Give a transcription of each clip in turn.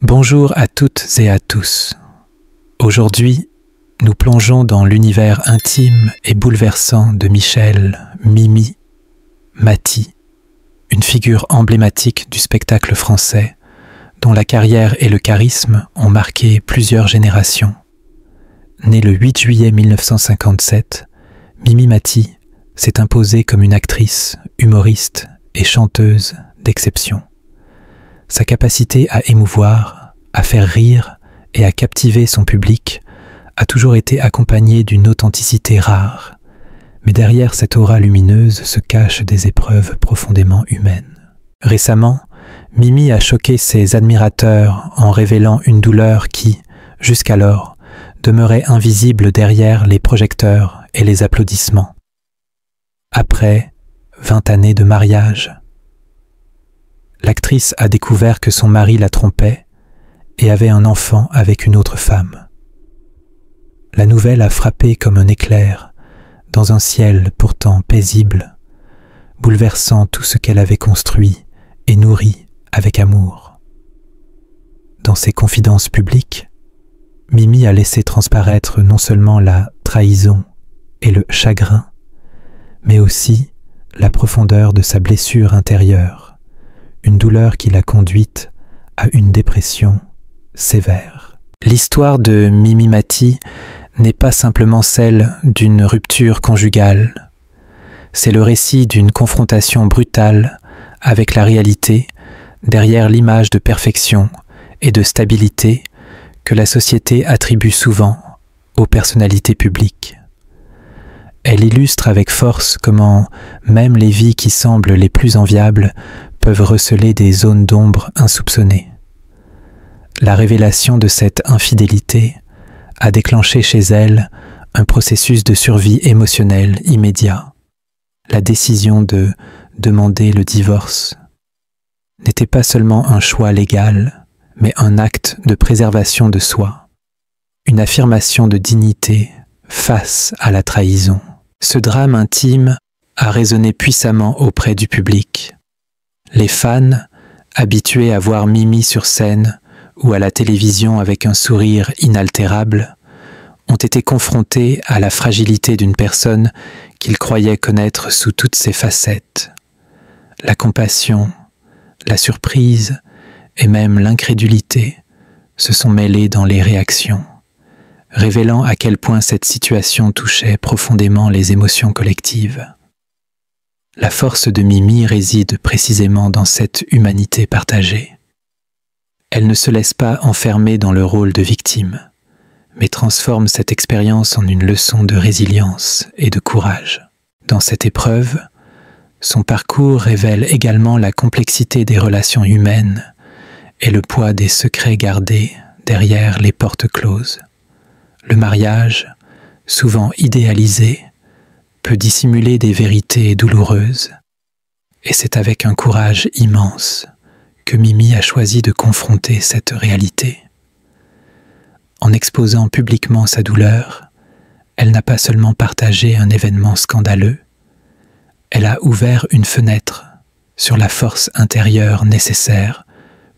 Bonjour à toutes et à tous. Aujourd'hui, nous plongeons dans l'univers intime et bouleversant de Michel Mimi Maty, une figure emblématique du spectacle français, dont la carrière et le charisme ont marqué plusieurs générations. Née le 8 juillet 1957, Mimi Maty s'est imposée comme une actrice, humoriste et chanteuse d'exception. Sa capacité à émouvoir, à faire rire et à captiver son public a toujours été accompagnée d'une authenticité rare. Mais derrière cette aura lumineuse se cachent des épreuves profondément humaines. Récemment, Mimi a choqué ses admirateurs en révélant une douleur qui, jusqu'alors, demeurait invisible derrière les projecteurs et les applaudissements. Après 20 années de mariage, l'actrice a découvert que son mari la trompait et avait un enfant avec une autre femme. La nouvelle a frappé comme un éclair dans un ciel pourtant paisible, bouleversant tout ce qu'elle avait construit et nourri avec amour. Dans ses confidences publiques, Mimi a laissé transparaître non seulement la trahison et le chagrin, mais aussi la profondeur de sa blessure intérieure, une douleur qui l'a conduite à une dépression sévère. L'histoire de Mimi Maty n'est pas simplement celle d'une rupture conjugale. C'est le récit d'une confrontation brutale avec la réalité derrière l'image de perfection et de stabilité que la société attribue souvent aux personnalités publiques. Elle illustre avec force comment même les vies qui semblent les plus enviables peuvent receler des zones d'ombre insoupçonnées. La révélation de cette infidélité a déclenché chez elle un processus de survie émotionnelle immédiat. La décision de demander le divorce n'était pas seulement un choix légal, mais un acte de préservation de soi, une affirmation de dignité face à la trahison. Ce drame intime a résonné puissamment auprès du public. Les fans, habitués à voir Mimi sur scène ou à la télévision avec un sourire inaltérable, ont été confrontés à la fragilité d'une personne qu'ils croyaient connaître sous toutes ses facettes. La compassion, la surprise et même l'incrédulité se sont mêlés dans les réactions, révélant à quel point cette situation touchait profondément les émotions collectives. La force de Mimi réside précisément dans cette humanité partagée. Elle ne se laisse pas enfermer dans le rôle de victime, mais transforme cette expérience en une leçon de résilience et de courage. Dans cette épreuve, son parcours révèle également la complexité des relations humaines et le poids des secrets gardés derrière les portes closes. Le mariage, souvent idéalisé, peut dissimuler des vérités douloureuses, et c'est avec un courage immense que Mimi a choisi de confronter cette réalité. En exposant publiquement sa douleur, elle n'a pas seulement partagé un événement scandaleux, elle a ouvert une fenêtre sur la force intérieure nécessaire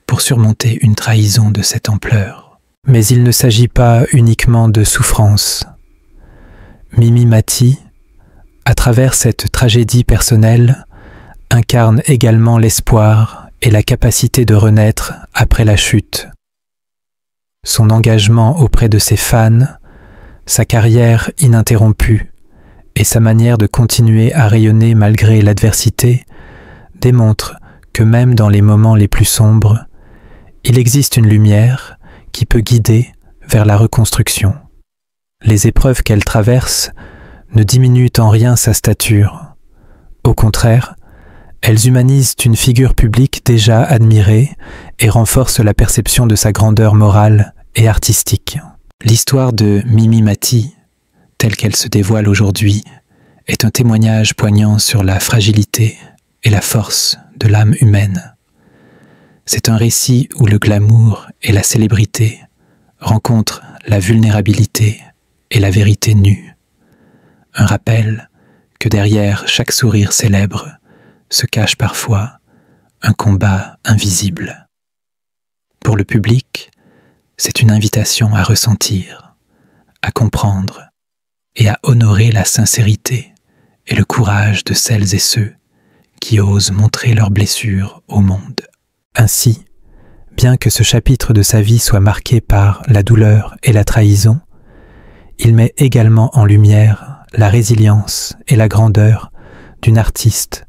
pour surmonter une trahison de cette ampleur. Mais il ne s'agit pas uniquement de souffrance. Mimi Maty, à travers cette tragédie personnelle, incarne également l'espoir et la capacité de renaître après la chute. Son engagement auprès de ses fans, sa carrière ininterrompue et sa manière de continuer à rayonner malgré l'adversité démontrent que même dans les moments les plus sombres, il existe une lumière qui peut guider vers la reconstruction. Les épreuves qu'elle traverse ne diminuent en rien sa stature. Au contraire, elles humanisent une figure publique déjà admirée et renforcent la perception de sa grandeur morale et artistique. L'histoire de Mimi Maty, telle qu'elle se dévoile aujourd'hui, est un témoignage poignant sur la fragilité et la force de l'âme humaine. C'est un récit où le glamour et la célébrité rencontrent la vulnérabilité et la vérité nue. Un rappel que derrière chaque sourire célèbre se cache parfois un combat invisible. Pour le public, c'est une invitation à ressentir, à comprendre et à honorer la sincérité et le courage de celles et ceux qui osent montrer leurs blessures au monde. Ainsi, bien que ce chapitre de sa vie soit marqué par la douleur et la trahison, il met également en lumière la résilience et la grandeur d'une artiste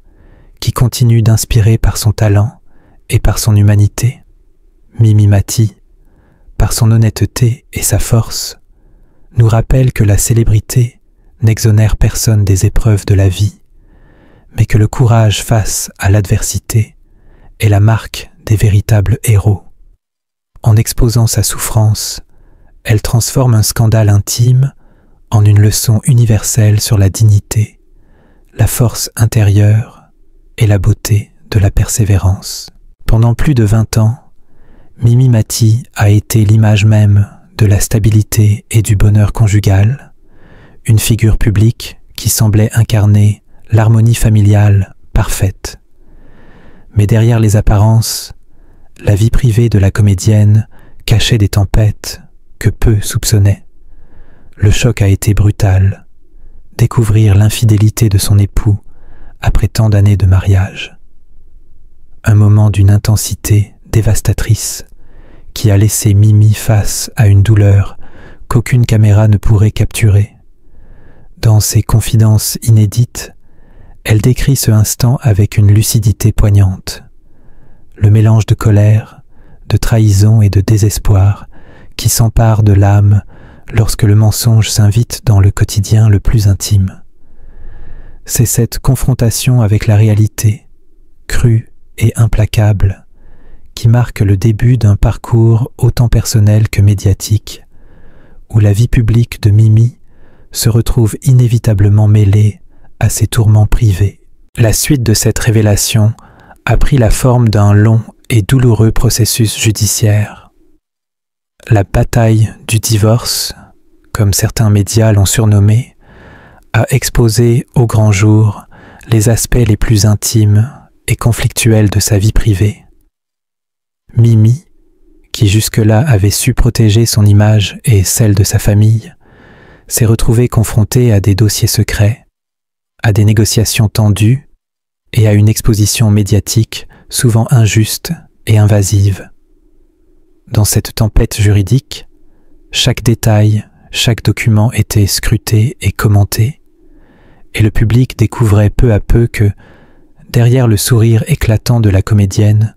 qui continue d'inspirer par son talent et par son humanité. Mimi Mati, par son honnêteté et sa force, nous rappelle que la célébrité n'exonère personne des épreuves de la vie, mais que le courage face à l'adversité est la marque des véritables héros. En exposant sa souffrance, elle transforme un scandale intime en une leçon universelle sur la dignité, la force intérieure et la beauté de la persévérance. Pendant plus de 20 ans, Mimi Mati a été l'image même de la stabilité et du bonheur conjugal, une figure publique qui semblait incarner l'harmonie familiale parfaite. Mais derrière les apparences, la vie privée de la comédienne cachait des tempêtes que peu soupçonnaient. Le choc a été brutal. Découvrir l'infidélité de son époux après tant d'années de mariage. Un moment d'une intensité dévastatrice qui a laissé Mimi face à une douleur qu'aucune caméra ne pourrait capturer. Dans ses confidences inédites, elle décrit ce instant avec une lucidité poignante. Le mélange de colère, de trahison et de désespoir qui s'empare de l'âme lorsque le mensonge s'invite dans le quotidien le plus intime. C'est cette confrontation avec la réalité, crue et implacable, qui marque le début d'un parcours autant personnel que médiatique, où la vie publique de Mimi se retrouve inévitablement mêlée à ses tourments privés. La suite de cette révélation a pris la forme d'un long et douloureux processus judiciaire. La bataille du divorce, comme certains médias l'ont surnommé, a exposé au grand jour les aspects les plus intimes et conflictuels de sa vie privée. Mimi, qui jusque-là avait su protéger son image et celle de sa famille, s'est retrouvée confrontée à des dossiers secrets, à des négociations tendues et à une exposition médiatique souvent injuste et invasive. Dans cette tempête juridique, chaque détail, chaque document était scruté et commenté, et le public découvrait peu à peu que, derrière le sourire éclatant de la comédienne,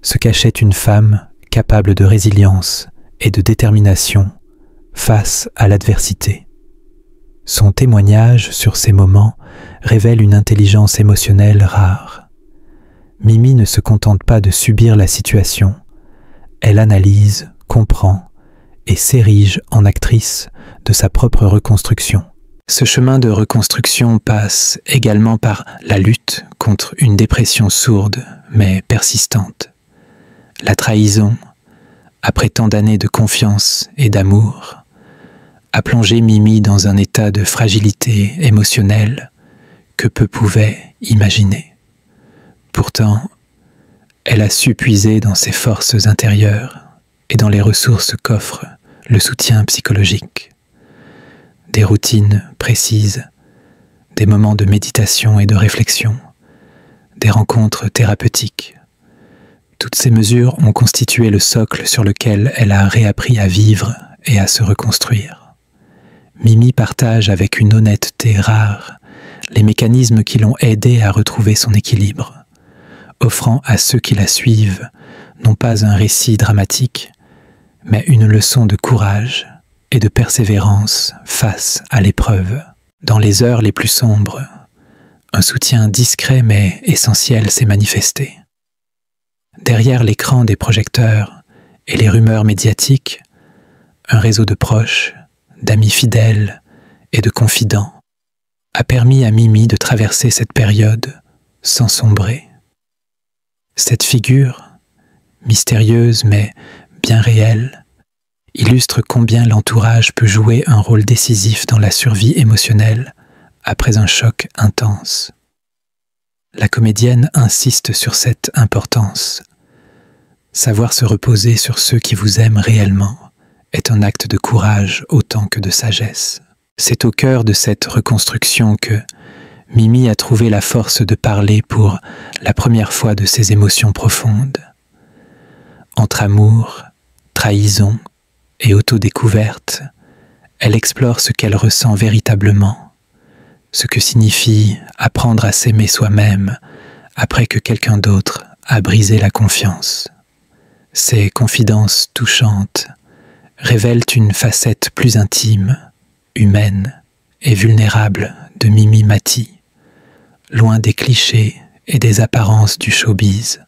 se cachait une femme capable de résilience et de détermination face à l'adversité. Son témoignage sur ces moments révèle une intelligence émotionnelle rare. Mimi ne se contente pas de subir la situation, elle analyse, comprend et s'érige en actrice de sa propre reconstruction. Ce chemin de reconstruction passe également par la lutte contre une dépression sourde mais persistante. La trahison, après tant d'années de confiance et d'amour, a plongé Mimi dans un état de fragilité émotionnelle que peu pouvaient imaginer. Pourtant, elle a su puiser dans ses forces intérieures et dans les ressources qu'offre le soutien psychologique. Des routines précises, des moments de méditation et de réflexion, des rencontres thérapeutiques. Toutes ces mesures ont constitué le socle sur lequel elle a réappris à vivre et à se reconstruire. Mimi partage avec une honnêteté rare les mécanismes qui l'ont aidée à retrouver son équilibre, offrant à ceux qui la suivent non pas un récit dramatique, mais une leçon de courage et de persévérance face à l'épreuve. Dans les heures les plus sombres, un soutien discret mais essentiel s'est manifesté. Derrière l'écran des projecteurs et les rumeurs médiatiques, un réseau de proches, d'amis fidèles et de confidents a permis à Mimi de traverser cette période sans sombrer. Cette figure, mystérieuse mais bien réelle, illustre combien l'entourage peut jouer un rôle décisif dans la survie émotionnelle après un choc intense. La comédienne insiste sur cette importance. Savoir se reposer sur ceux qui vous aiment réellement est un acte de courage autant que de sagesse. C'est au cœur de cette reconstruction que Mimi a trouvé la force de parler pour la première fois de ses émotions profondes. Entre amour, trahison et autodécouverte, elle explore ce qu'elle ressent véritablement, ce que signifie apprendre à s'aimer soi-même après que quelqu'un d'autre a brisé la confiance. Ces confidences touchantes révèlent une facette plus intime, humaine et vulnérable de Mimi Mati, loin des clichés et des apparences du showbiz.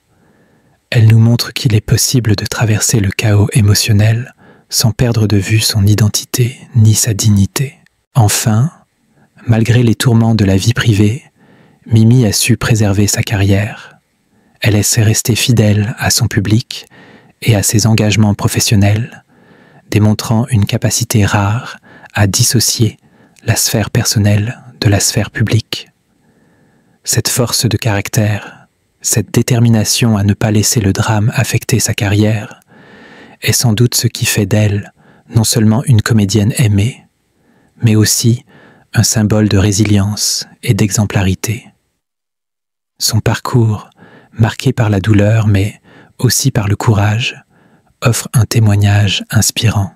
Elle nous montre qu'il est possible de traverser le chaos émotionnel sans perdre de vue son identité ni sa dignité. Enfin, malgré les tourments de la vie privée, Mimi a su préserver sa carrière. Elle est restée fidèle à son public et à ses engagements professionnels, démontrant une capacité rare à dissocier la sphère personnelle de la sphère publique. Cette force de caractère, cette détermination à ne pas laisser le drame affecter sa carrière, est sans doute ce qui fait d'elle non seulement une comédienne aimée, mais aussi un symbole de résilience et d'exemplarité. Son parcours, marqué par la douleur mais aussi par le courage, offre un témoignage inspirant.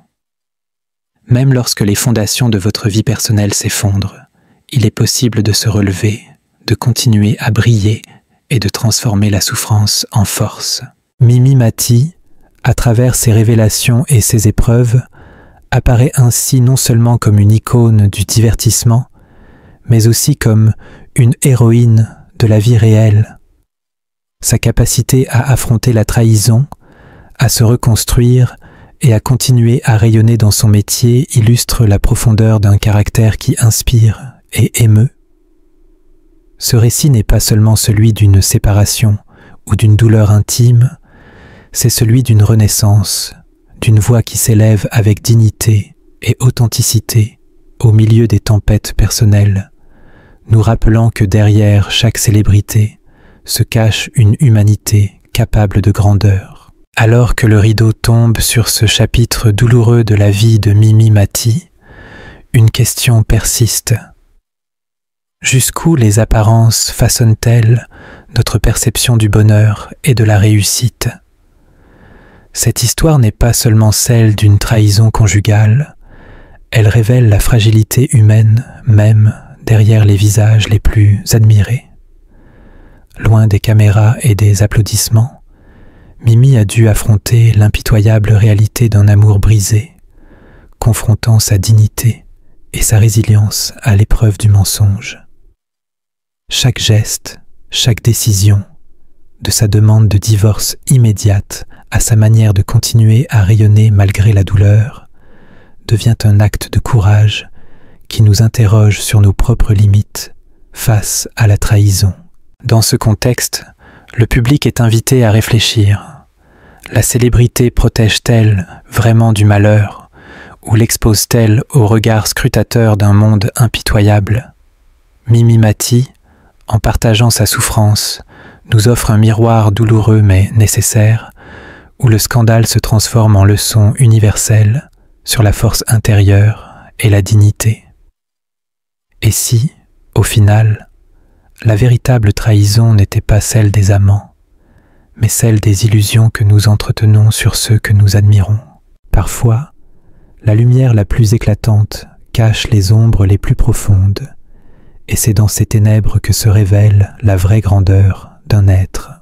Même lorsque les fondations de votre vie personnelle s'effondrent, il est possible de se relever, de continuer à briller et de transformer la souffrance en force. Mimi Mati, à travers ses révélations et ses épreuves, apparaît ainsi non seulement comme une icône du divertissement, mais aussi comme une héroïne de la vie réelle. Sa capacité à affronter la trahison, à se reconstruire et à continuer à rayonner dans son métier illustre la profondeur d'un caractère qui inspire et émeut. Ce récit n'est pas seulement celui d'une séparation ou d'une douleur intime, c'est celui d'une renaissance, d'une voix qui s'élève avec dignité et authenticité au milieu des tempêtes personnelles, nous rappelant que derrière chaque célébrité se cache une humanité capable de grandeur. Alors que le rideau tombe sur ce chapitre douloureux de la vie de Mimi Mati, une question persiste. Jusqu'où les apparences façonnent-elles notre perception du bonheur et de la réussite ? Cette histoire n'est pas seulement celle d'une trahison conjugale, elle révèle la fragilité humaine même derrière les visages les plus admirés. Loin des caméras et des applaudissements, Mimi a dû affronter l'impitoyable réalité d'un amour brisé, confrontant sa dignité et sa résilience à l'épreuve du mensonge. Chaque geste, chaque décision, de sa demande de divorce immédiate à sa manière de continuer à rayonner malgré la douleur, devient un acte de courage qui nous interroge sur nos propres limites face à la trahison. Dans ce contexte, le public est invité à réfléchir. La célébrité protège-t-elle vraiment du malheur ou l'expose-t-elle au regard scrutateur d'un monde impitoyable ? Mimi Mati, en partageant sa souffrance, nous offre un miroir douloureux mais nécessaire, où le scandale se transforme en leçon universelle sur la force intérieure et la dignité. Et si, au final, la véritable trahison n'était pas celle des amants, mais celle des illusions que nous entretenons sur ceux que nous admirons. Parfois, la lumière la plus éclatante cache les ombres les plus profondes, et c'est dans ces ténèbres que se révèle la vraie grandeur d'un être.